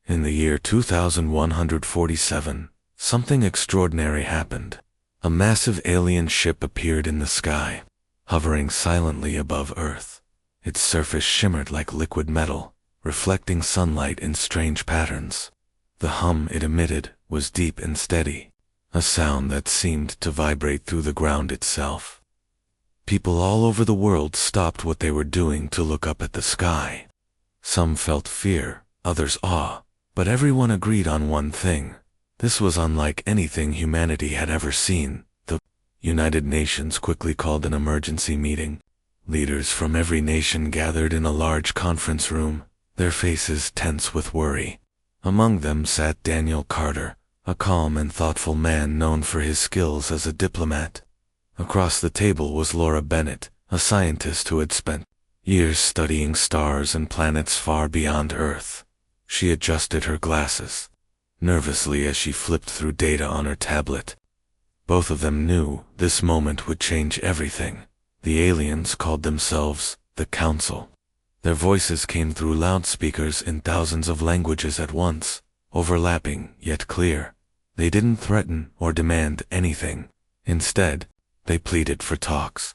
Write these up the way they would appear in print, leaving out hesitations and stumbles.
In the year 2147, something extraordinary happened. A massive alien ship appeared in the sky, hovering silently above Earth. Its surface shimmered like liquid metal, reflecting sunlight in strange patterns. The hum it emitted was deep and steady, a sound that seemed to vibrate through the ground itself. People all over the world stopped what they were doing to look up at the sky. Some felt fear, others awe, but everyone agreed on one thing. This was unlike anything humanity had ever seen. The United Nations quickly called an emergency meeting. Leaders from every nation gathered in a large conference room, their faces tense with worry. Among them sat Daniel Carter, a calm and thoughtful man known for his skills as a diplomat. Across the table was Laura Bennett, a scientist who had spent years studying stars and planets far beyond Earth. She adjusted her glasses nervously as she flipped through data on her tablet. Both of them knew this moment would change everything. The aliens called themselves the Council. Their voices came through loudspeakers in thousands of languages at once, overlapping yet clear. They didn't threaten or demand anything. Instead, they pleaded for talks.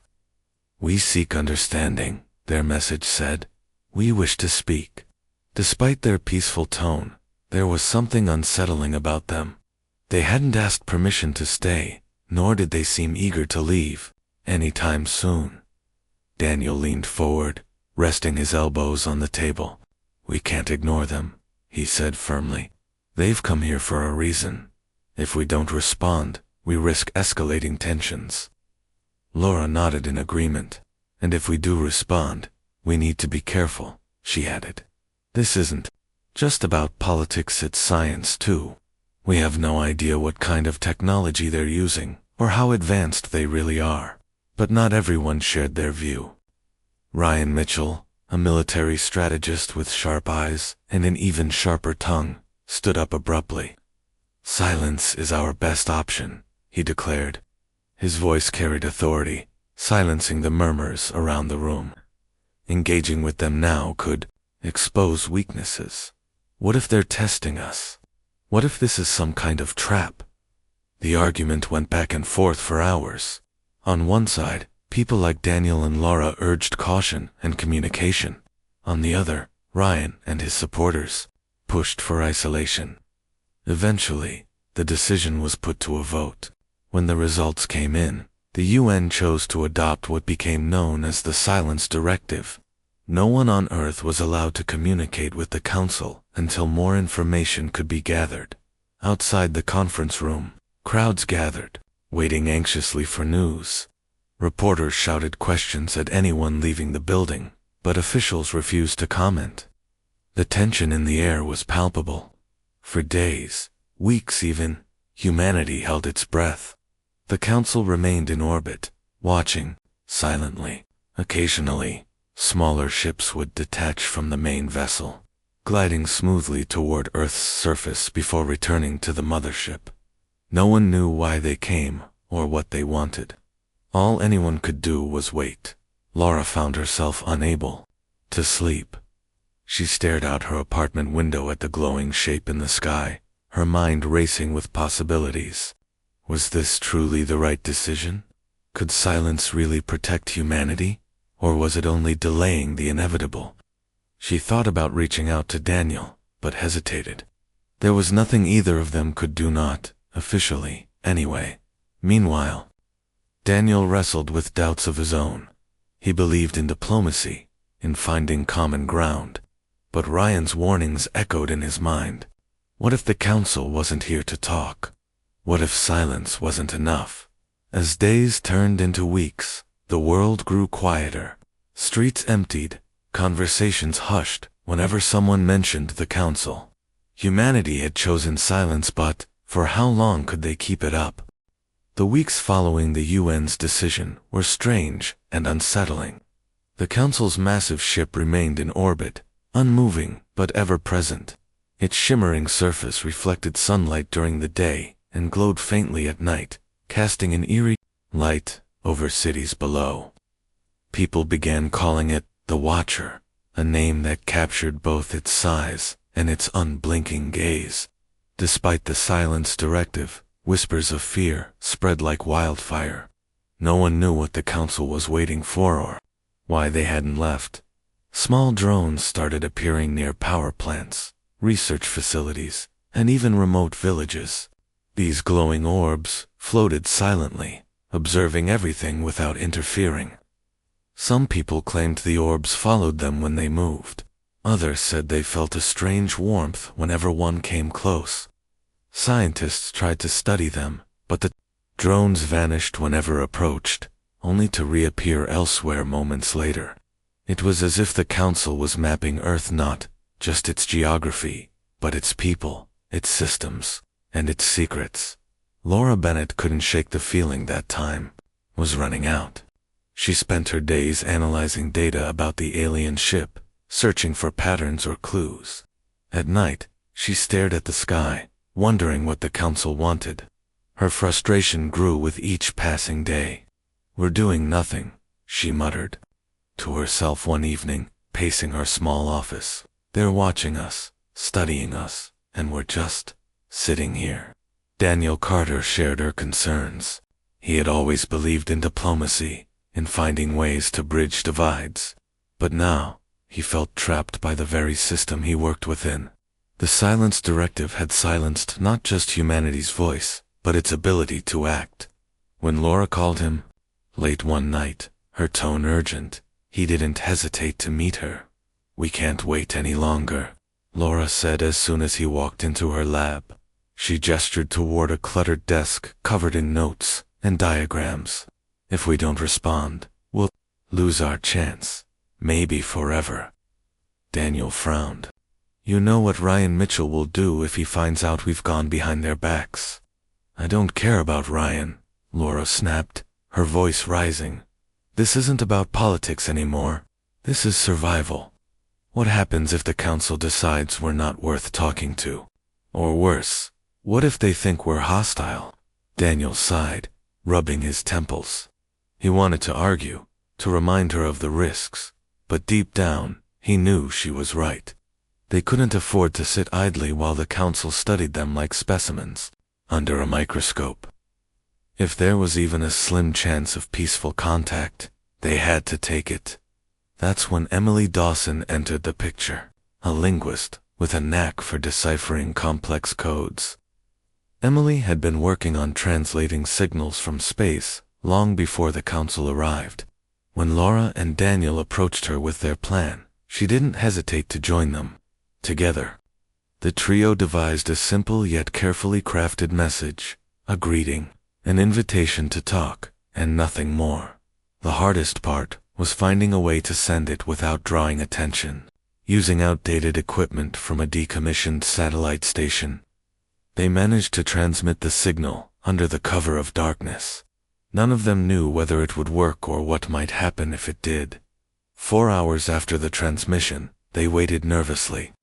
"We seek understanding," their message said. "We wish to speak." Despite their peaceful tone, there was something unsettling about them. They hadn't asked permission to stay, nor did they seem eager to leave anytime soon. Daniel leaned forward, resting his elbows on the table. "We can't ignore them," he said firmly. "They've come here for a reason. If we don't respond, we risk escalating tensions." Laura nodded in agreement. "And if we do respond, we need to be careful," she added. "This isn't just about politics, it's science too. We have no idea what kind of technology they're using, or how advanced they really are." But not everyone shared their view. Ryan Mitchell, a military strategist with sharp eyes and an even sharper tongue, stood up abruptly. "Silence is our best option," he declared. His voice carried authority, silencing the murmurs around the room. Engaging with them now could expose weaknesses. What if they're testing us? What if this is some kind of trap? The argument went back and forth for hours. On one side, people like Daniel and Laura urged caution and communication. On the other, Ryan and his supporters pushed for isolation. Eventually, the decision was put to a vote. When the results came in, the UN chose to adopt what became known as the Silence Directive. No one on Earth was allowed to communicate with the Council until more information could be gathered. Outside the conference room, crowds gathered, waiting anxiously for news. Reporters shouted questions at anyone leaving the building, but officials refused to comment. The tension in the air was palpable. For days, weeks even, humanity held its breath. The Council remained in orbit, watching, silently. Occasionally, smaller ships would detach from the main vessel, gliding smoothly toward Earth's surface before returning to the mothership. No one knew why they came or what they wanted. All anyone could do was wait. Laura found herself unable to sleep. She stared out her apartment window at the glowing shape in the sky, her mind racing with possibilities. Was this truly the right decision? Could silence really protect humanity? Or was it only delaying the inevitable? She thought about reaching out to Daniel, but hesitated. There was nothing either of them could do, not officially, anyway. Meanwhile, Daniel wrestled with doubts of his own. He believed in diplomacy, in finding common ground. But Ryan's warnings echoed in his mind. What if the Council wasn't here to talk? What if silence wasn't enough? As days turned into weeks, the world grew quieter. Streets emptied, conversations hushed whenever someone mentioned the Council. Humanity had chosen silence, but for how long could they keep it up? The weeks following the UN's decision were strange and unsettling. The Council's massive ship remained in orbit, unmoving but ever present. Its shimmering surface reflected sunlight during the day and glowed faintly at night, casting an eerie light over cities below. People began calling it the Watcher, a name that captured both its size and its unblinking gaze. Despite the silence directive, whispers of fear spread like wildfire. No one knew what the council was waiting for or why they hadn't left. Small drones started appearing near power plants, research facilities, and even remote villages. These glowing orbs floated silently, observing everything without interfering. Some people claimed the orbs followed them when they moved. Others said they felt a strange warmth whenever one came close. Scientists tried to study them, but the drones vanished whenever approached, only to reappear elsewhere moments later. It was as if the council was mapping Earth not just its geography, but its people, its systems, and its secrets. Laura Bennett couldn't shake the feeling that time was running out. She spent her days analyzing data about the alien ship, searching for patterns or clues. At night, she stared at the sky, wondering what the council wanted. Her frustration grew with each passing day. "We're doing nothing," she muttered to herself one evening, pacing her small office. "They're watching us, studying us, and we're just sitting here." Daniel Carter shared her concerns. He had always believed in diplomacy, in finding ways to bridge divides. But now, he felt trapped by the very system he worked within. The silence directive had silenced not just humanity's voice, but its ability to act. When Laura called him, late one night, her tone urgent, he didn't hesitate to meet her. "We can't wait any longer," Laura said as soon as he walked into her lab. She gestured toward a cluttered desk covered in notes and diagrams. "If we don't respond, we'll lose our chance, maybe forever." Daniel frowned. "You know what Ryan Mitchell will do if he finds out we've gone behind their backs." "I don't care about Ryan," Laura snapped, her voice rising. "This isn't about politics anymore. This is survival. What happens if the council decides we're not worth talking to? Or worse, what if they think we're hostile?" Daniel sighed, rubbing his temples. He wanted to argue, to remind her of the risks, but deep down, he knew she was right. They couldn't afford to sit idly while the council studied them like specimens under a microscope. If there was even a slim chance of peaceful contact, they had to take it. That's when Emily Dawson entered the picture, a linguist with a knack for deciphering complex codes. Emily had been working on translating signals from space long before the council arrived. When Laura and Daniel approached her with their plan, she didn't hesitate to join them. Together, the trio devised a simple yet carefully crafted message, a greeting, an invitation to talk, and nothing more. The hardest part was finding a way to send it without drawing attention. Using outdated equipment from a decommissioned satellite station, they managed to transmit the signal under the cover of darkness. None of them knew whether it would work or what might happen if it did. 4 hours after the transmission, they waited nervously.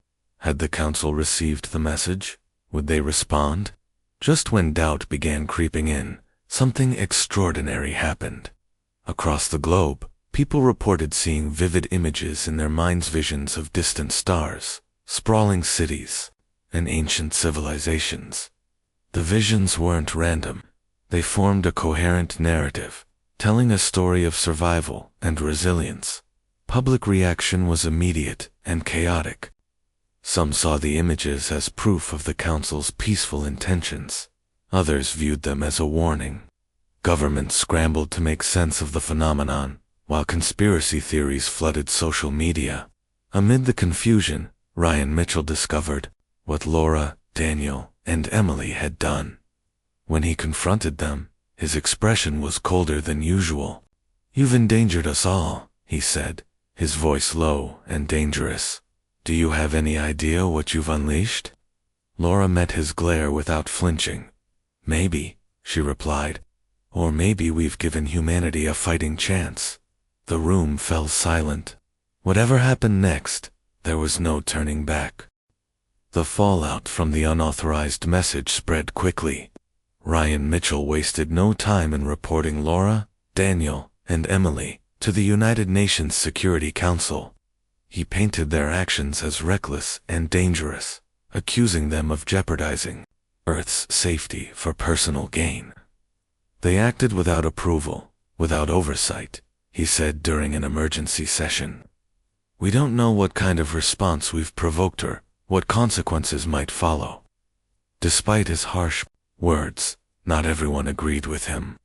Had the council received the message? Would they respond? Just when doubt began creeping in, something extraordinary happened. Across the globe, people reported seeing vivid images in their minds, visions of distant stars, sprawling cities, and ancient civilizations. The visions weren't random. They formed a coherent narrative, telling a story of survival and resilience. Public reaction was immediate and chaotic. Some saw the images as proof of the council's peaceful intentions. Others viewed them as a warning. Governments scrambled to make sense of the phenomenon, while conspiracy theories flooded social media. Amid the confusion, Ryan Mitchell discovered what Laura, Daniel, and Emily had done. When he confronted them, his expression was colder than usual. "You've endangered us all," he said, his voice low and dangerous. "Do you have any idea what you've unleashed?" Laura met his glare without flinching. "Maybe," she replied. "Or maybe we've given humanity a fighting chance." The room fell silent. Whatever happened next, there was no turning back. The fallout from the unauthorized message spread quickly. Ryan Mitchell wasted no time in reporting Laura, Daniel, and Emily to the United Nations Security Council. He painted their actions as reckless and dangerous, accusing them of jeopardizing Earth's safety for personal gain. They acted without approval, without oversight, he said during an emergency session. We don't know what kind of response we've provoked or what consequences might follow. Despite his harsh words, not everyone agreed with him.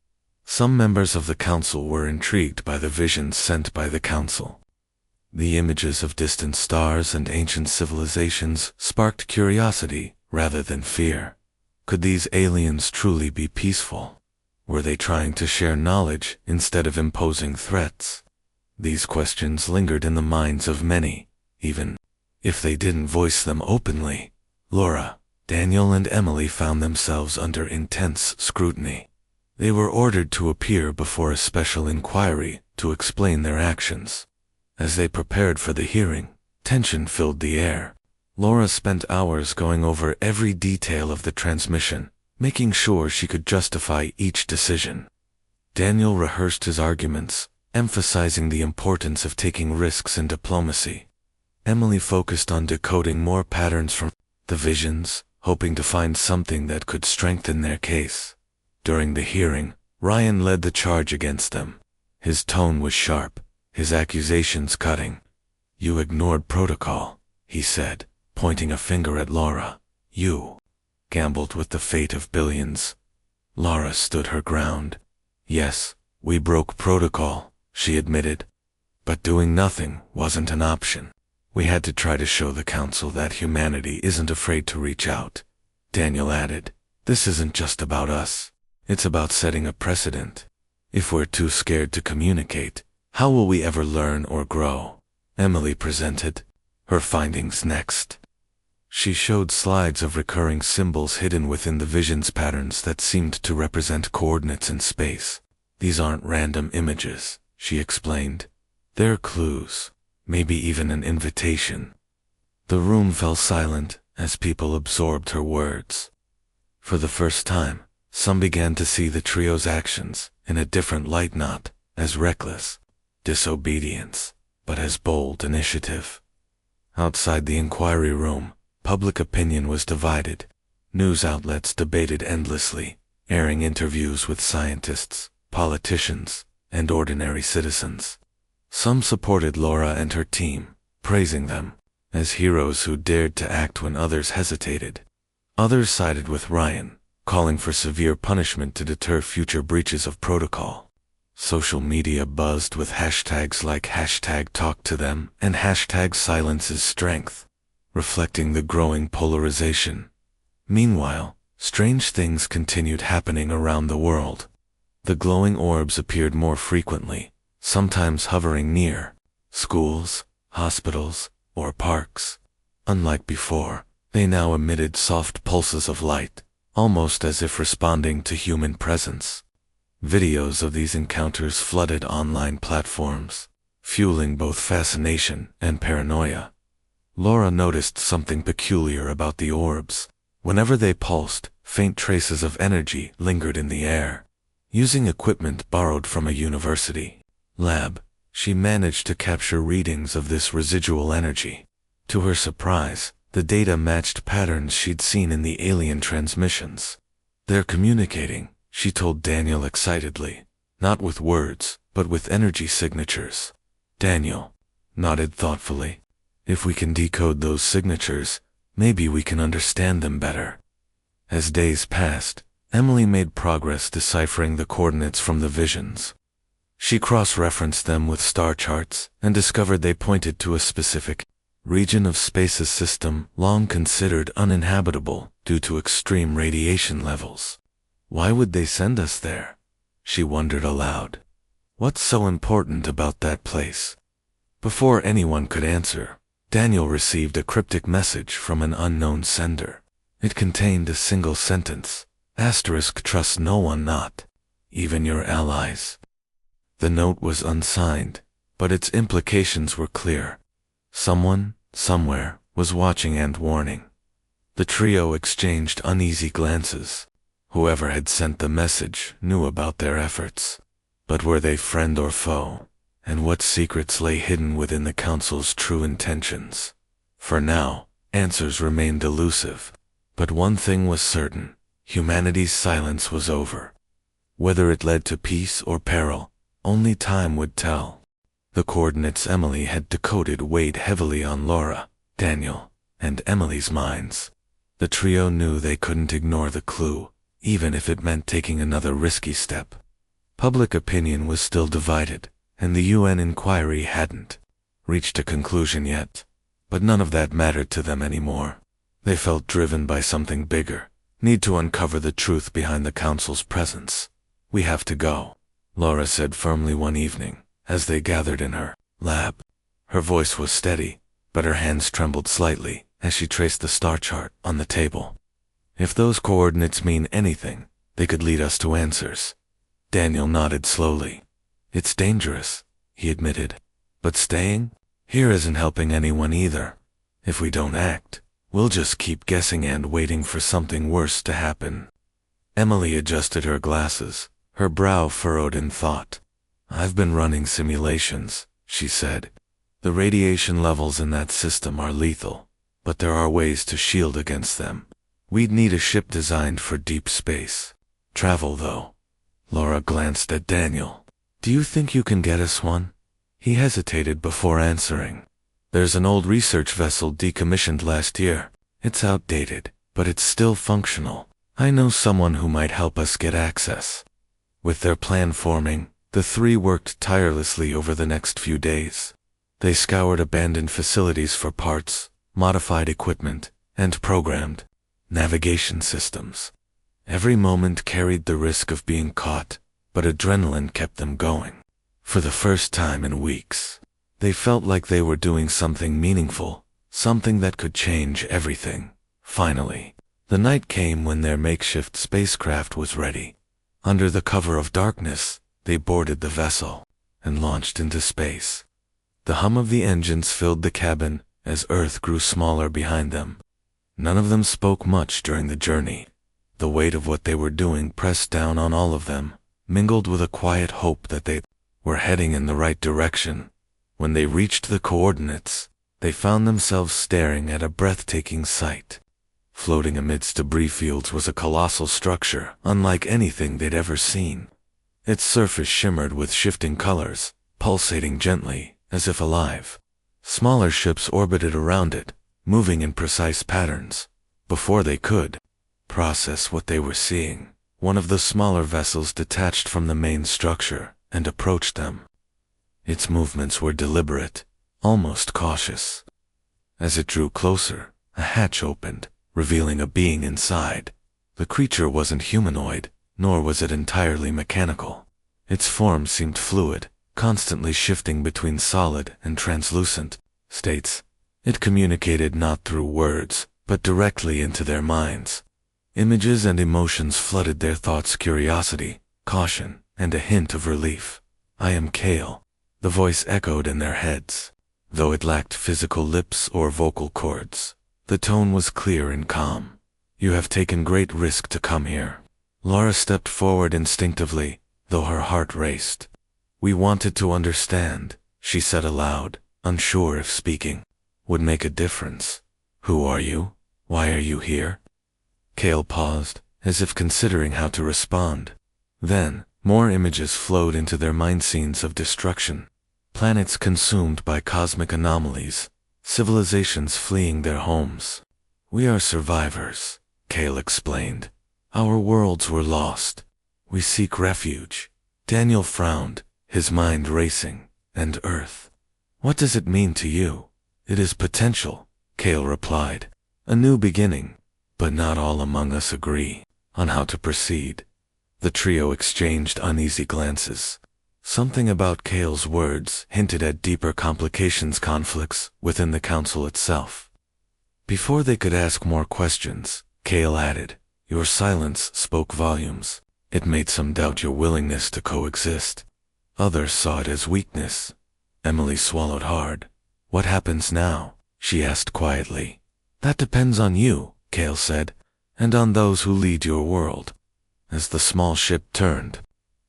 Some members of the council were intrigued by the visions sent by the council. The images of distant stars and ancient civilizations sparked curiosity rather than fear. Could these aliens truly be peaceful? Were they trying to share knowledge instead of imposing threats? These questions lingered in the minds of many, even if they didn't voice them openly. Laura, Daniel, and Emily found themselves under intense scrutiny. They were ordered to appear before a special inquiry to explain their actions. As they prepared for the hearing, tension filled the air. Laura spent hours going over every detail of the transmission, making sure she could justify each decision. Daniel rehearsed his arguments, emphasizing the importance of taking risks in diplomacy. Emily focused on decoding more patterns from the visions, hoping to find something that could strengthen their case. During the hearing, Ryan led the charge against them. His tone was sharp, his accusations cutting. You ignored protocol, he said, pointing a finger at Laura. You gambled with the fate of billions. Laura stood her ground. Yes, we broke protocol, she admitted. But doing nothing wasn't an option. We had to try to show the council that humanity isn't afraid to reach out. Daniel added, this isn't just about us. It's about setting a precedent. If we're too scared to communicate, how will we ever learn or grow? Emily presented her findings next. She showed slides of recurring symbols hidden within the vision's patterns that seemed to represent coordinates in space. These aren't random images, she explained. They're clues, maybe even an invitation. The room fell silent as people absorbed her words. For the first time, some began to see the trio's actions in a different light, not as reckless disobedience, but as bold initiative. Outside the inquiry room, public opinion was divided. News outlets debated endlessly, airing interviews with scientists, politicians, and ordinary citizens. Some supported Laura and her team, praising them as heroes who dared to act when others hesitated. Others sided with Ryan, calling for severe punishment to deter future breaches of protocol. Social media buzzed with hashtags like #TalkToThem and #SilenceIsStrength, reflecting the growing polarization. Meanwhile, strange things continued happening around the world. The glowing orbs appeared more frequently, sometimes hovering near schools, hospitals, or parks. Unlike before, they now emitted soft pulses of light, almost as if responding to human presence. Videos of these encounters flooded online platforms, fueling both fascination and paranoia. Laura noticed something peculiar about the orbs. Whenever they pulsed, faint traces of energy lingered in the air. Using equipment borrowed from a university lab, she managed to capture readings of this residual energy. To her surprise, the data matched patterns she'd seen in the alien transmissions. They're communicating, she told Daniel excitedly, not with words, but with energy signatures. Daniel nodded thoughtfully. If we can decode those signatures, maybe we can understand them better. As days passed, Emily made progress deciphering the coordinates from the visions. She cross-referenced them with star charts and discovered they pointed to a specific region of space's system long considered uninhabitable due to extreme radiation levels. Why would they send us there? She wondered aloud. What's so important about that place? Before anyone could answer, Daniel received a cryptic message from an unknown sender. It contained a single sentence. *Trust no one, not even your allies. The note was unsigned, but its implications were clear. Someone, somewhere, was watching and warning. The trio exchanged uneasy glances. Whoever had sent the message knew about their efforts. But were they friend or foe? and what secrets lay hidden within the Council's true intentions. For now, answers remained elusive, but one thing was certain: humanity's silence was over. Whether it led to peace or peril, only time would tell. The coordinates Emily had decoded weighed heavily on Laura, Daniel, and Emily's minds. The trio knew they couldn't ignore the clue, even if it meant taking another risky step. Public opinion was still divided, and the UN inquiry hadn't reached a conclusion yet. But none of that mattered to them anymore. They felt driven by something bigger, need to uncover the truth behind the Council's presence. "We have to go," Laura said firmly one evening, as they gathered in her lab. Her voice was steady, but her hands trembled slightly as she traced the star chart on the table. "If those coordinates mean anything, they could lead us to answers." Daniel nodded slowly. "It's dangerous," he admitted. "But staying here isn't helping anyone either. If we don't act, we'll just keep guessing and waiting for something worse to happen." Emily adjusted her glasses, her brow furrowed in thought. "I've been running simulations," she said. "The radiation levels in that system are lethal, but there are ways to shield against them. We'd need a ship designed for deep space travel, though." Laura glanced at Daniel. "Do you think you can get us one?" He hesitated before answering. "There's an old research vessel decommissioned last year. It's outdated, but it's still functional. I know someone who might help us get access." With their plan forming, the three worked tirelessly over the next few days. They scoured abandoned facilities for parts, modified equipment, and programmed navigation systems. Every moment carried the risk of being caught, but adrenaline kept them going. For the first time in weeks, they felt like they were doing something meaningful, something that could change everything. Finally, the night came when their makeshift spacecraft was ready. Under the cover of darkness, they boarded the vessel and launched into space. The hum of the engines filled the cabin as Earth grew smaller behind them. None of them spoke much during the journey. The weight of what they were doing pressed down on all of them, mingled with a quiet hope that they were heading in the right direction. When they reached the coordinates, they found themselves staring at a breathtaking sight. Floating amidst debris fields was a colossal structure unlike anything they'd ever seen. Its surface shimmered with shifting colors, pulsating gently, as if alive. Smaller ships orbited around it, moving in precise patterns. Before they could process what they were seeing, one of the smaller vessels detached from the main structure and approached them. Its movements were deliberate, almost cautious. As it drew closer, a hatch opened, revealing a being inside. The creature wasn't humanoid, nor was it entirely mechanical. Its form seemed fluid, constantly shifting between solid and translucent states. It communicated not through words, but directly into their minds. Images and emotions flooded their thoughts: curiosity, caution, and a hint of relief. "I am Kale," the voice echoed in their heads. Though it lacked physical lips or vocal cords, the tone was clear and calm. "You have taken great risk to come here." Laura stepped forward instinctively, though her heart raced. "We wanted to understand," she said aloud, unsure if speaking would make a difference. "Who are you? Why are you here?" Kale paused, as if considering how to respond. Then, more images flowed into their mind: scenes of destruction, planets consumed by cosmic anomalies, civilizations fleeing their homes. "We are survivors," Kale explained. "Our worlds were lost. We seek refuge." Daniel frowned, his mind racing. "And Earth? What does it mean to you?" "It is potential," Kale replied. "A new beginning. But not all among us agree on how to proceed." The trio exchanged uneasy glances. Something about Kale's words hinted at deeper complications, conflicts within the Council itself. Before they could ask more questions, Kale added, "Your silence spoke volumes. It made some doubt your willingness to coexist. Others saw it as weakness." Emily swallowed hard. "What happens now?" she asked quietly. "That depends on you," Kale said, "and on those who lead your world." As the small ship turned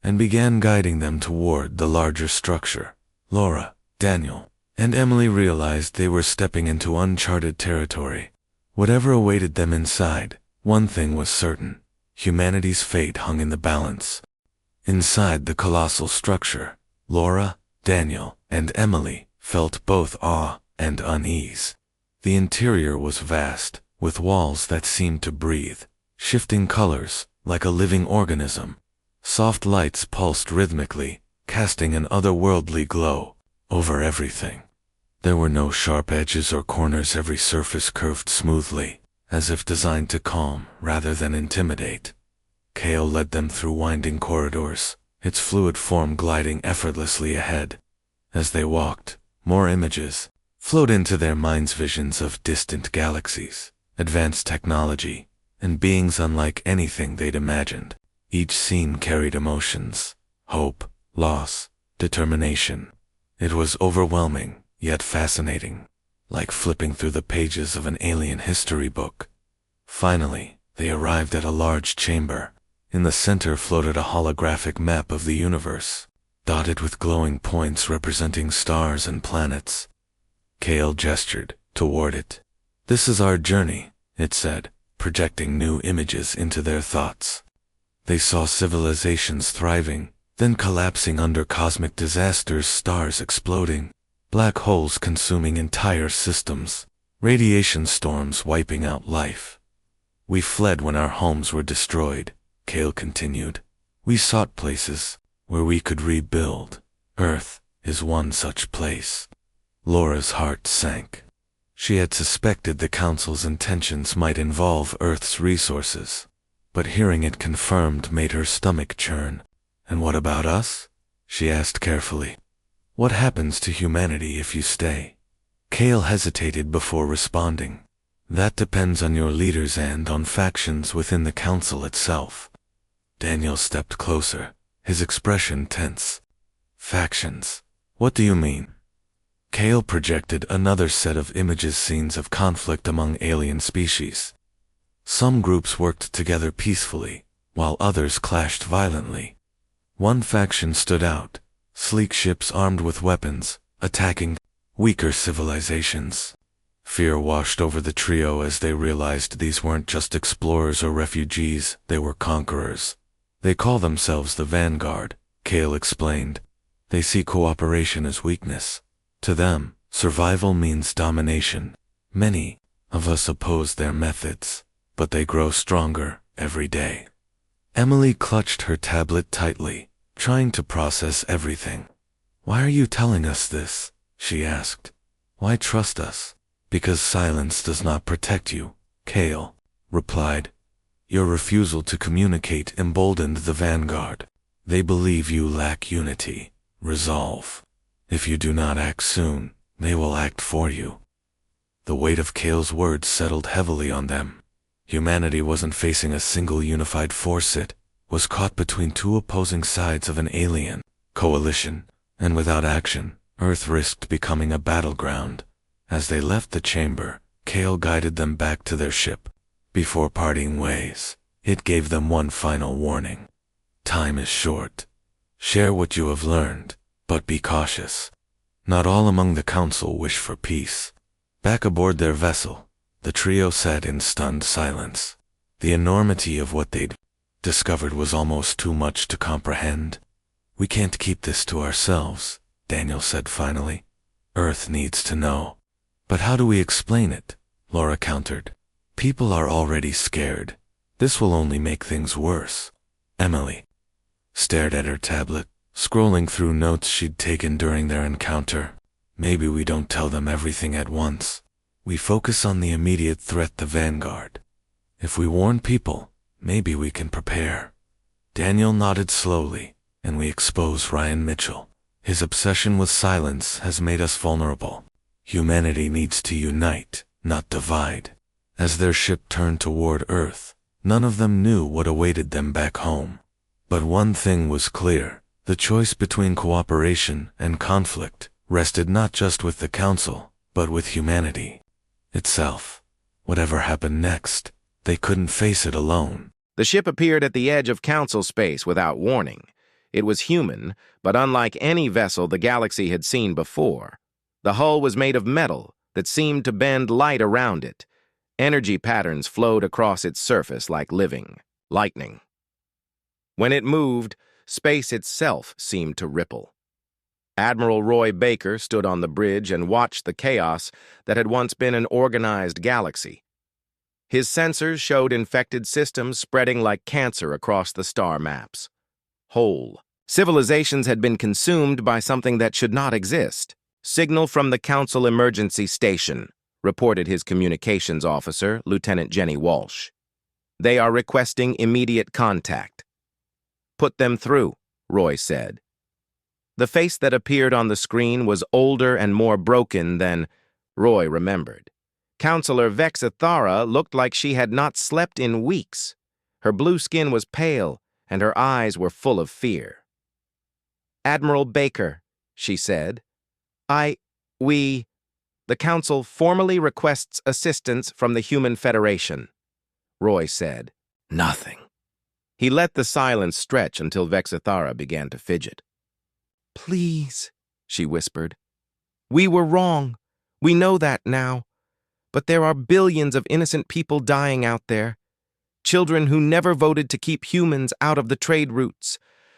and began guiding them toward the larger structure, Laura, Daniel, and Emily realized they were stepping into uncharted territory. Whatever awaited them inside, one thing was certain: humanity's fate hung in the balance. Inside the colossal structure, Laura, Daniel, and Emily felt both awe and unease. The interior was vast, with walls that seemed to breathe, shifting colors like a living organism. Soft lights pulsed rhythmically, casting an otherworldly glow over everything. There were no sharp edges or corners, every surface curved smoothly, as if designed to calm rather than intimidate. Kale led them through winding corridors, its fluid form gliding effortlessly ahead. As they walked, more images flowed into their minds, visions of distant galaxies, advanced technology, and beings unlike anything they'd imagined. Each scene carried emotions: hope, loss, determination. It was overwhelming, yet fascinating, like flipping through the pages of an alien history book. Finally, they arrived at a large chamber. In the center floated a holographic map of the universe, dotted with glowing points representing stars and planets. Kale gestured toward it. "This is our journey," it said, projecting new images into their thoughts. They saw civilizations thriving, then collapsing under cosmic disasters, stars exploding, black holes consuming entire systems, radiation storms wiping out life. "We fled when our homes were destroyed," Kale continued. "We sought places where we could rebuild. Earth is one such place." Laura's heart sank. She had suspected the Council's intentions might involve Earth's resources, but hearing it confirmed made her stomach churn. "And what about us?" she asked carefully. "What happens to humanity if you stay?" Kale hesitated before responding. "That depends on your leaders and on factions within the Council itself." Daniel stepped closer, his expression tense. "Factions? What do you mean?" Kale projected another set of images, scenes of conflict among alien species. Some groups worked together peacefully, while others clashed violently. One faction stood out: sleek ships armed with weapons, attacking weaker civilizations. Fear washed over the trio as they realized these weren't just explorers or refugees, they were conquerors. "They call themselves the Vanguard," Kale explained. "They see cooperation as weakness. To them, survival means domination. Many of us oppose their methods, but they grow stronger every day." Emily clutched her tablet tightly, trying to process everything. "Why are you telling us this?" she asked. "Why trust us?" "Because silence does not protect you," Kale replied. "Your refusal to communicate emboldened the Vanguard. They believe you lack unity, resolve. If you do not act soon, they will act for you." The weight of Kale's words settled heavily on them. Humanity wasn't facing a single unified force, it was caught between two opposing sides of an alien coalition, and without action, Earth risked becoming a battleground. As they left the chamber, Kale guided them back to their ship. Before parting ways, it gave them one final warning: time is short. Share what you have learned, but be cautious. Not all among the Council wish for peace. Back aboard their vessel, the trio sat in stunned silence. The enormity of what they'd discovered was almost too much to comprehend. "We can't keep this to ourselves," Daniel said finally. "Earth needs to know." "But how do we explain it?" Laura countered. "People are already scared. This will only make things worse." Emily stared at her tablet, scrolling through notes she'd taken during their encounter. "Maybe we don't tell them everything at once. We focus on the immediate threat, the Vanguard. If we warn people, maybe we can prepare." Daniel nodded slowly. "And we expose Ryan Mitchell. His obsession with silence has made us vulnerable. Humanity needs to unite, not divide." As their ship turned toward Earth, none of them knew what awaited them back home. But one thing was clear: the choice between cooperation and conflict rested not just with the Council, but with humanity itself. Whatever happened next, they couldn't face it alone. The ship appeared at the edge of Council space without warning. It was human, but unlike any vessel the galaxy had seen before. The hull was made of metal that seemed to bend light around it. Energy patterns flowed across its surface like living lightning. When it moved, space itself seemed to ripple. Admiral Roy Baker stood on the bridge and watched the chaos that had once been an organized galaxy. His sensors showed infected systems spreading like cancer across the star maps. Whole civilizations had been consumed by something that should not exist. "Signal from the Council Emergency Station," reported his communications officer, Lieutenant Jenny Walsh. "They are requesting immediate contact." "Put them through," Roy said. The face that appeared on the screen was older and more broken than Roy remembered. Counselor Vexithara looked like she had not slept in weeks. Her blue skin was pale, and her eyes were full of fear. "Admiral Baker," she said. The Council formally requests assistance from the Human Federation," Roy said. Nothing. He let the silence stretch until Vexithara began to fidget. "Please," she whispered. "We were wrong. We know that now. But there are billions of innocent people dying out there. Children who never voted to keep humans out of the trade routes.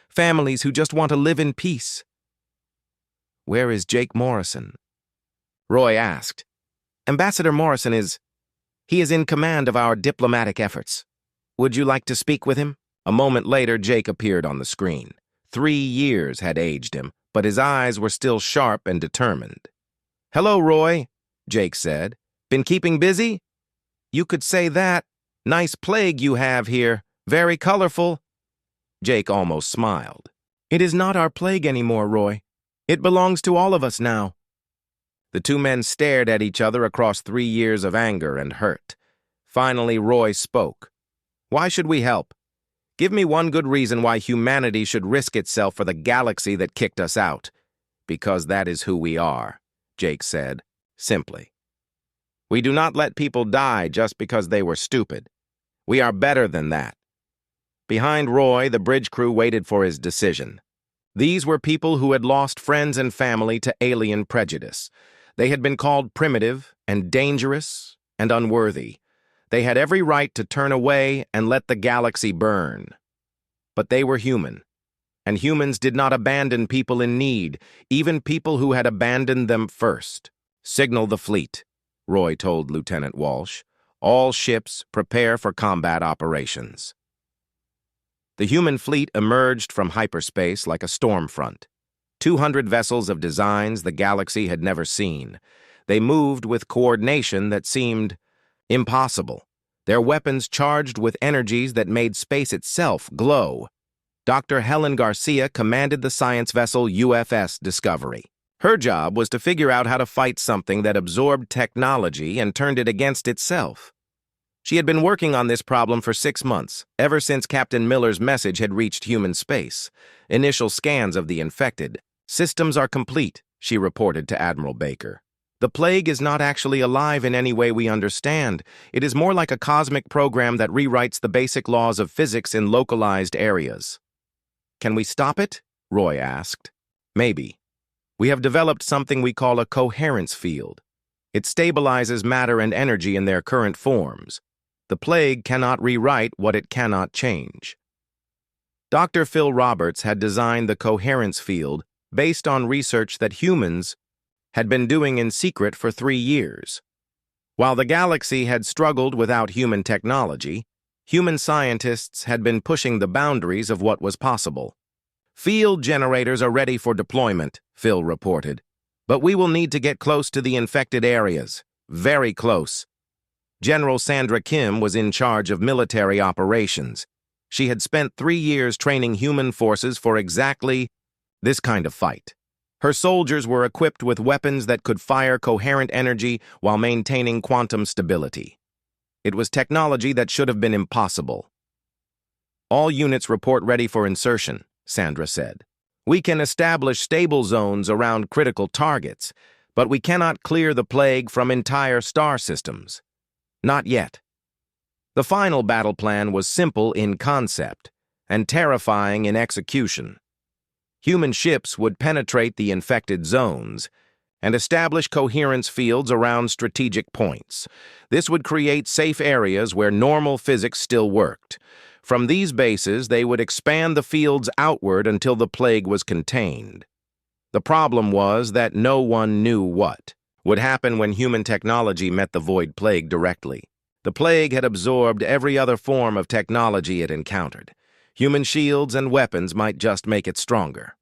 Families who just want to live in peace." "Where is Jake Morrison?" Roy asked. "Ambassador Morrison he is in command of our diplomatic efforts. Would you like to speak with him?" A moment later, Jake appeared on the screen. 3 years had aged him, but his eyes were still sharp and determined. "Hello, Roy," Jake said. "Been keeping busy?" "You could say that. Nice plague you have here. Very colorful." Jake almost smiled. "It is not our plague anymore, Roy. It belongs to all of us now." The two men stared at each other across 3 years of anger and hurt. Finally, Roy spoke. "Why should we help? Give me one good reason why humanity should risk itself for the galaxy that kicked us out." "Because that is who we are," Jake said, simply. "We do not let people die just because they were stupid. We are better than that." Behind Roy, the bridge crew waited for his decision. These were people who had lost friends and family to alien prejudice. They had been called primitive and dangerous and unworthy. They had every right to turn away and let the galaxy burn. But they were human, and humans did not abandon people in need, even people who had abandoned them first. "Signal the fleet," Roy told Lieutenant Walsh. "All ships prepare for combat operations." The human fleet emerged from hyperspace like a storm front. 200 vessels of designs the galaxy had never seen. They moved with coordination that seemed impossible, their weapons charged with energies that made space itself glow. Dr. Helen Garcia commanded the science vessel UFS Discovery. Her job was to figure out how to fight something that absorbed technology and turned it against itself. She had been working on this problem for 6 months, ever since Captain Miller's message had reached human space. Initial scans of the infected. "Systems are complete," she reported to Admiral Baker. "The plague is not actually alive in any way we understand. It is more like a cosmic program that rewrites the basic laws of physics in localized areas." "Can we stop it?" Roy asked. "Maybe. We have developed something we call a coherence field. It stabilizes matter and energy in their current forms. The plague cannot rewrite what it cannot change." Dr. Phil Roberts had designed the coherence field based on research that humans had been doing in secret for 3 years. While the galaxy had struggled without human technology, human scientists had been pushing the boundaries of what was possible. "Field generators are ready for deployment," Phil reported. "But we will need to get close to the infected areas. Very close." General Sandra Kim was in charge of military operations. She had spent 3 years training human forces for exactly this kind of fight. Her soldiers were equipped with weapons that could fire coherent energy while maintaining quantum stability. It was technology that should have been impossible. "All units report ready for insertion," Sandra said. "We can establish stable zones around critical targets, but we cannot clear the plague from entire star systems. Not yet." The final battle plan was simple in concept and terrifying in execution. Human ships would penetrate the infected zones and establish coherence fields around strategic points. This would create safe areas where normal physics still worked. From these bases, they would expand the fields outward until the plague was contained. The problem was that no one knew what would happen when human technology met the void plague directly. The plague had absorbed every other form of technology it encountered. Human shields and weapons might just make it stronger.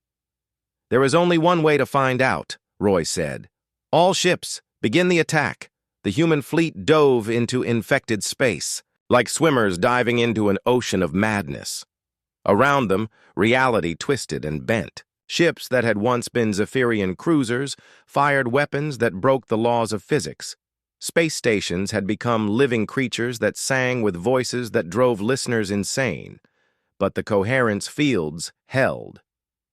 "There is only one way to find out," Roy said. "All ships, begin the attack." The human fleet dove into infected space, like swimmers diving into an ocean of madness. Around them, reality twisted and bent. Ships that had once been Zephyrian cruisers fired weapons that broke the laws of physics. Space stations had become living creatures that sang with voices that drove listeners insane. But the coherence fields held.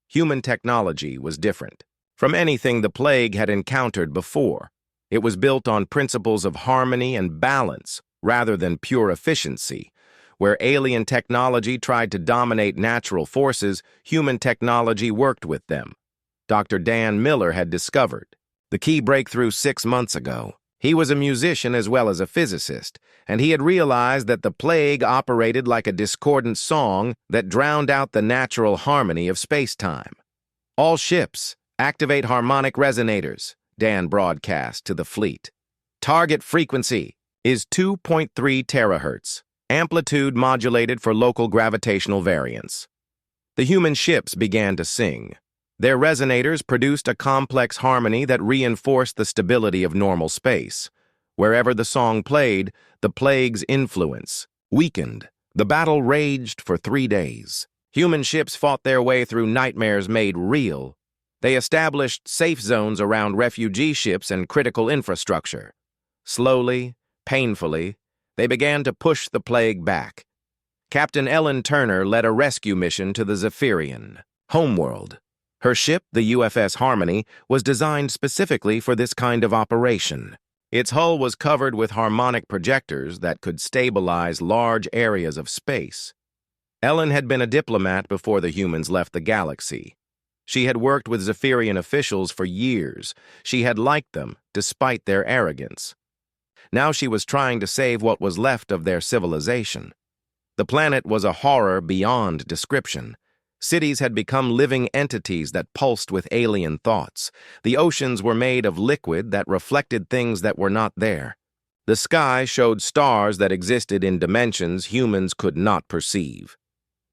Human technology was different from anything the plague had encountered before. It was built on principles of harmony and balance rather than pure efficiency. Where alien technology tried to dominate natural forces, human technology worked with them. Dr. Dan Miller had discovered the key breakthrough 6 months ago. He was a musician as well as a physicist, and he had realized that the plague operated like a discordant song that drowned out the natural harmony of space-time. "All ships, activate harmonic resonators," Dan broadcast to the fleet. "Target frequency is 2.3 terahertz. Amplitude modulated for local gravitational variance." The human ships began to sing. Their resonators produced a complex harmony that reinforced the stability of normal space. Wherever the song played, the plague's influence weakened. The battle raged for 3 days. Human ships fought their way through nightmares made real. They established safe zones around refugee ships and critical infrastructure. Slowly, painfully, they began to push the plague back. Captain Ellen Turner led a rescue mission to the Zephyrian homeworld. Her ship, the UFS Harmony, was designed specifically for this kind of operation. Its hull was covered with harmonic projectors that could stabilize large areas of space. Ellen had been a diplomat before the humans left the galaxy. She had worked with Zephyrian officials for years. She had liked them, despite their arrogance. Now she was trying to save what was left of their civilization. The planet was a horror beyond description. Cities had become living entities that pulsed with alien thoughts. The oceans were made of liquid that reflected things that were not there. The sky showed stars that existed in dimensions humans could not perceive.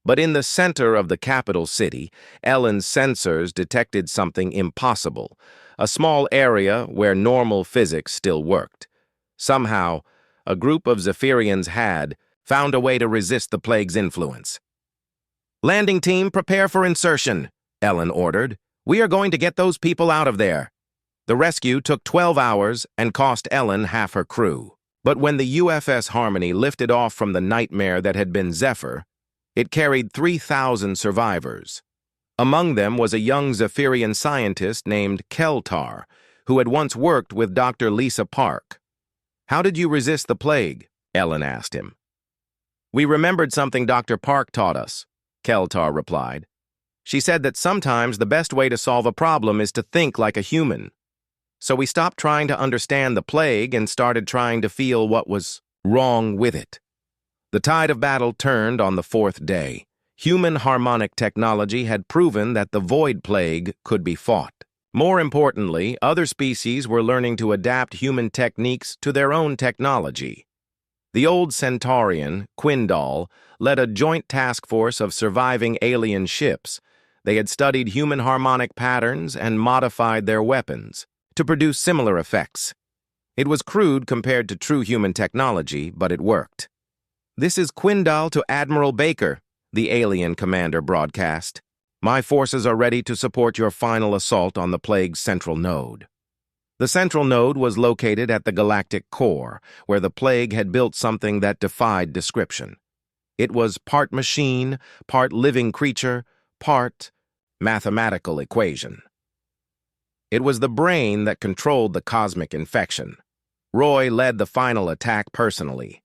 But in the center of the capital city, Ellen's sensors detected something impossible, a small area where normal physics still worked. Somehow, a group of Zephyrians had found a way to resist the plague's influence. "Landing team, prepare for insertion," Ellen ordered. "We are going to get those people out of there." The rescue took 12 hours and cost Ellen half her crew. But when the UFS Harmony lifted off from the nightmare that had been Zephyr, it carried 3,000 survivors. Among them was a young Zephyrian scientist named Keltar, who had once worked with Dr. Lisa Park. "How did you resist the plague?" Ellen asked him. "We remembered something Dr. Park taught us," Keltar replied. "She said that sometimes the best way to solve a problem is to think like a human. So we stopped trying to understand the plague and started trying to feel what was wrong with it." The tide of battle turned on the 4th day. Human harmonic technology had proven that the void plague could be fought. More importantly, other species were learning to adapt human techniques to their own technology. The old Centaurian, Quindal, led a joint task force of surviving alien ships. They had studied human harmonic patterns and modified their weapons to produce similar effects. It was crude compared to true human technology, but it worked. "This is Quindal to Admiral Baker," the alien commander broadcast. "My forces are ready to support your final assault on the plague's central node." The central node was located at the galactic core, where the plague had built something that defied description. It was part machine, part living creature, part mathematical equation. It was the brain that controlled the cosmic infection. Roy led the final attack personally.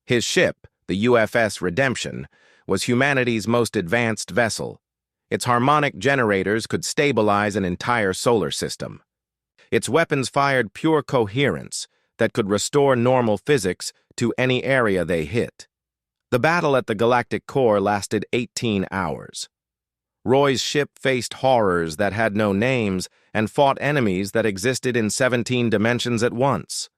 His ship, the UFS Redemption, was humanity's most advanced vessel. Its harmonic generators could stabilize an entire solar system. Its weapons fired pure coherence that could restore normal physics to any area they hit. The battle at the galactic core lasted 18 hours. Roy's ship faced horrors that had no names and fought enemies that existed in 17 dimensions at once.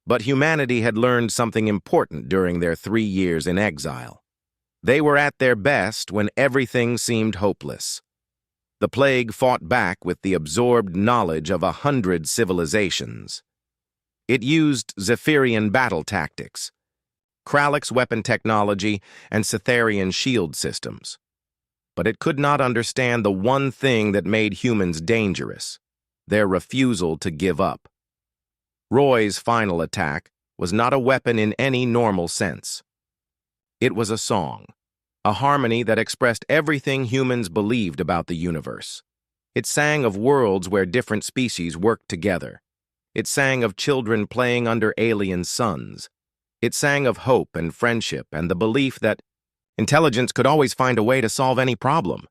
But humanity had learned something important during their 3 years in exile. They were at their best when everything seemed hopeless. The plague fought back with the absorbed knowledge of 100 civilizations. It used Zephyrian battle tactics, Krallick's weapon technology, and Cytherian shield systems. But it could not understand the one thing that made humans dangerous: their refusal to give up. Roy's final attack was not a weapon in any normal sense. It was a song, a harmony that expressed everything humans believed about the universe. It sang of worlds where different species worked together. It sang of children playing under alien suns. It sang of hope and friendship and the belief that intelligence could always find a way to solve any problem.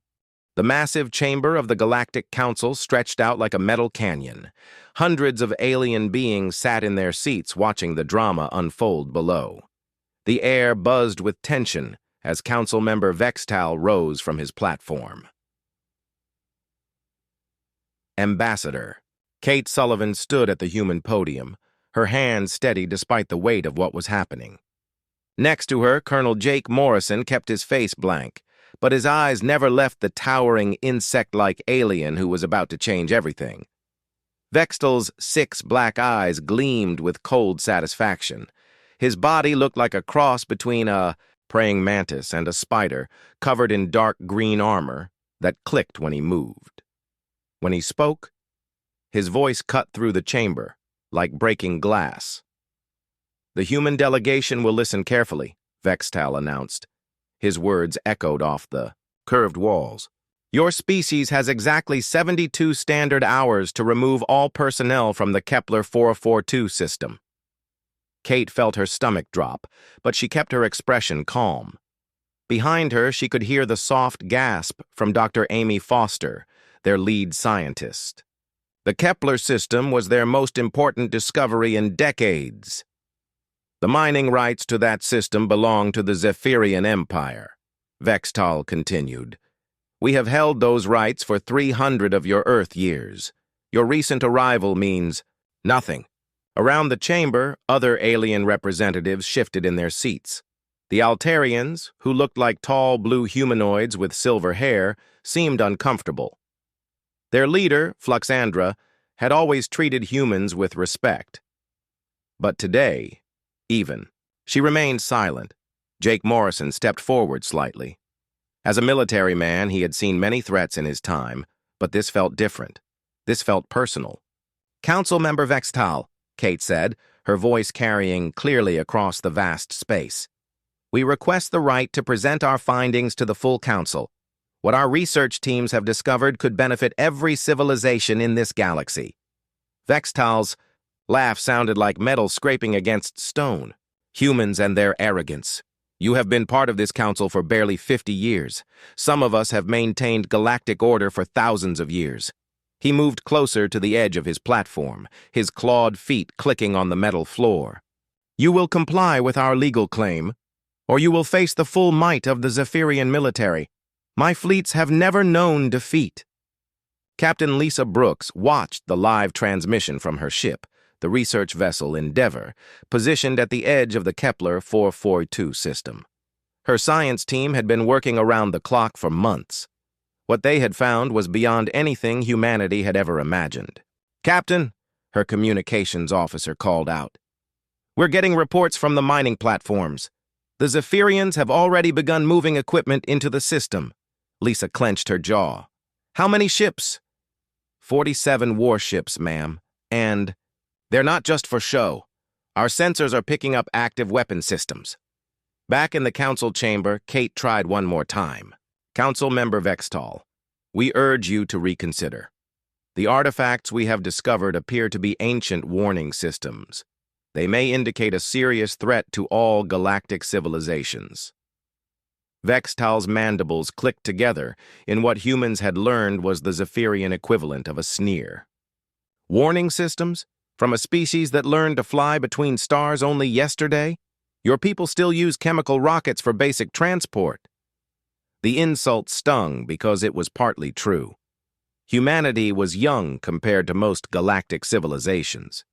The massive chamber of the Galactic Council stretched out like a metal canyon. Hundreds of alien beings sat in their seats watching the drama unfold below. The air buzzed with tension as Council member Vextal rose from his platform. Ambassador. Kate Sullivan stood at the human podium, her hands steady despite the weight of what was happening. Next to her, Colonel Jake Morrison kept his face blank, but his eyes never left the towering insect-like alien who was about to change everything. Vextal's 6 black eyes gleamed with cold satisfaction. His body looked like a cross between a praying mantis and a spider covered in dark green armor that clicked when he moved. When he spoke, his voice cut through the chamber like breaking glass. "The human delegation will listen carefully," Vextal announced. His words echoed off the curved walls. "Your species has exactly 72 standard hours to remove all personnel from the Kepler 442 system." Kate felt her stomach drop, but she kept her expression calm. Behind her, she could hear the soft gasp from Dr. Amy Foster, their lead scientist. The Kepler system was their most important discovery in decades. The mining rights to that system belong to the Zephyrian Empire, Vextal continued. We have held those rights for 300 of your Earth years. Your recent arrival means nothing. Around the chamber, other alien representatives shifted in their seats. The Altarians, who looked like tall blue humanoids with silver hair, seemed uncomfortable. Their leader, Fluxandra, had always treated humans with respect. But today, she remained silent. Jake Morrison stepped forward slightly. As a military man, he had seen many threats in his time, but this felt different. This felt personal. "Council Member Vextal," Kate said, her voice carrying clearly across the vast space. "We request the right to present our findings to the full council. What our research teams have discovered could benefit every civilization in this galaxy." Vextal's laugh sounded like metal scraping against stone. "Humans and their arrogance. You have been part of this council for barely 50 years. Some of us have maintained galactic order for thousands of years." He moved closer to the edge of his platform, his clawed feet clicking on the metal floor. "You will comply with our legal claim, or you will face the full might of the Zephyrian military. My fleets have never known defeat." Captain Lisa Brooks watched the live transmission from her ship, the research vessel Endeavour, positioned at the edge of the Kepler 442 system. Her science team had been working around the clock for months. What they had found was beyond anything humanity had ever imagined. "Captain," her communications officer called out, "we're getting reports from the mining platforms. The Zephyrians have already begun moving equipment into the system." Lisa clenched her jaw. "How many ships?" 47 warships, ma'am. And they're not just for show. Our sensors are picking up active weapon systems." Back in the council chamber, Kate tried one more time. "Council Member Vextal, we urge you to reconsider. The artifacts we have discovered appear to be ancient warning systems. They may indicate a serious threat to all galactic civilizations." Vextal's mandibles clicked together in what humans had learned was the Zephyrian equivalent of a sneer. Warning systems? From a species that learned to fly between stars only yesterday? Your people still use chemical rockets for basic transport. The insult stung because it was partly true. Humanity was young compared to most galactic civilizations.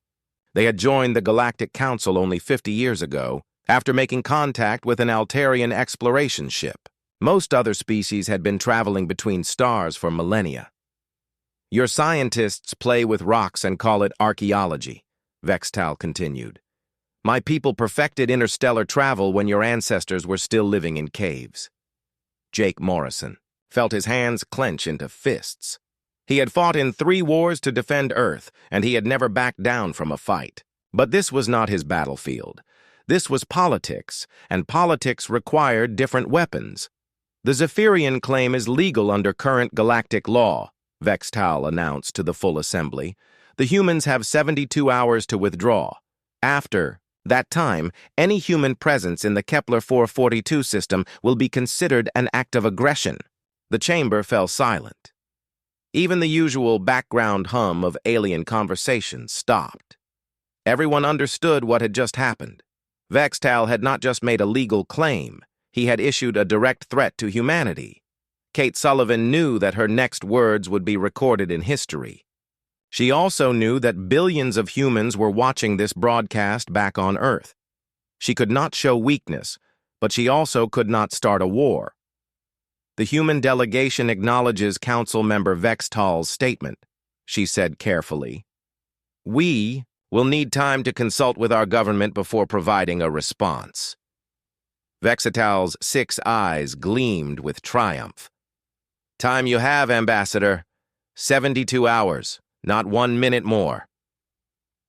They had joined the Galactic Council only 50 years ago, after making contact with an Altarian exploration ship. Most other species had been traveling between stars for millennia. Your scientists play with rocks and call it archaeology, Vextal continued. My people perfected interstellar travel when your ancestors were still living in caves. Jake Morrison felt his hands clench into fists. He had fought in 3 wars to defend Earth, and he had never backed down from a fight. But this was not his battlefield. This was politics, and politics required different weapons. The Zephyrian claim is legal under current galactic law, Vextal announced to the full assembly. The humans have 72 hours to withdraw. After that time, any human presence in the Kepler 442 system will be considered an act of aggression. The chamber fell silent. Even the usual background hum of alien conversations stopped. Everyone understood what had just happened. Vextal had not just made a legal claim, he had issued a direct threat to humanity. Kate Sullivan knew that her next words would be recorded in history. She also knew that billions of humans were watching this broadcast back on Earth. She could not show weakness, but she also could not start a war. The human delegation acknowledges Council Member Vextal's statement, she said carefully. We will need time to consult with our government before providing a response. Vextal's 6 eyes gleamed with triumph. Time you have, Ambassador. 72 hours, not 1 minute more.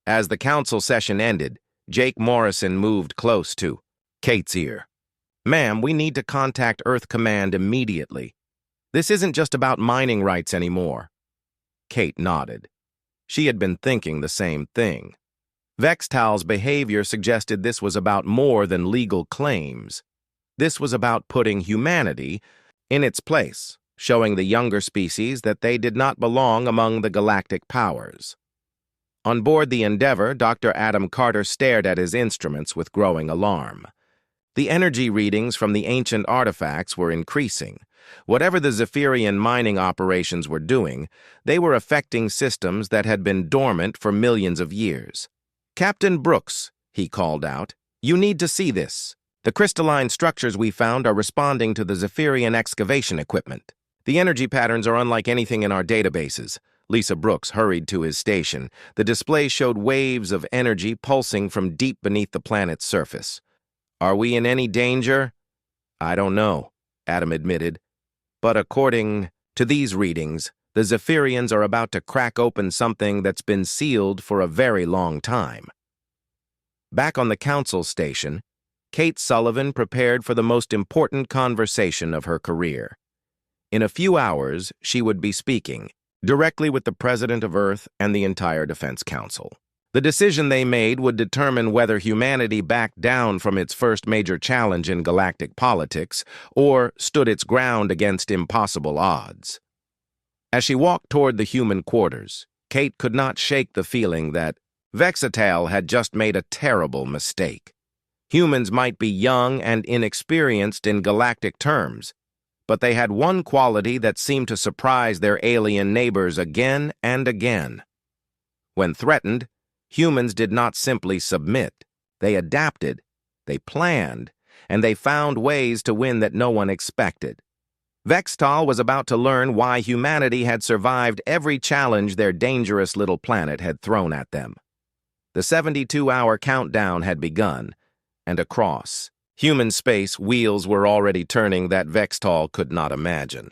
As the council session ended, Jake Morrison moved close to Kate's ear. Ma'am, we need to contact Earth Command immediately. This isn't just about mining rights anymore. Kate nodded. She had been thinking the same thing. Vextal's behavior suggested this was about more than legal claims. This was about putting humanity in its place, showing the younger species that they did not belong among the galactic powers. On board the Endeavour, Dr. Adam Carter stared at his instruments with growing alarm. The energy readings from the ancient artifacts were increasing. Whatever the Zephyrian mining operations were doing, they were affecting systems that had been dormant for millions of years. Captain Brooks, he called out, you need to see this. The crystalline structures we found are responding to the Zephyrian excavation equipment. The energy patterns are unlike anything in our databases. Lisa Brooks hurried to his station. The display showed waves of energy pulsing from deep beneath the planet's surface. Are we in any danger? I don't know, Adam admitted. But according to these readings, the Zephyrians are about to crack open something that's been sealed for a very long time. Back on the council station, Kate Sullivan prepared for the most important conversation of her career. In a few hours, she would be speaking directly with the President of Earth and the entire Defense Council. The decision they made would determine whether humanity backed down from its first major challenge in galactic politics or stood its ground against impossible odds. As she walked toward the human quarters, Kate could not shake the feeling that Vextal had just made a terrible mistake. Humans might be young and inexperienced in galactic terms, but they had one quality that seemed to surprise their alien neighbors again and again. When threatened, humans did not simply submit. They adapted, they planned, and they found ways to win that no one expected. Vextal was about to learn why humanity had survived every challenge their dangerous little planet had thrown at them. The 72-hour countdown had begun, and across human space, wheels were already turning that Vextal could not imagine.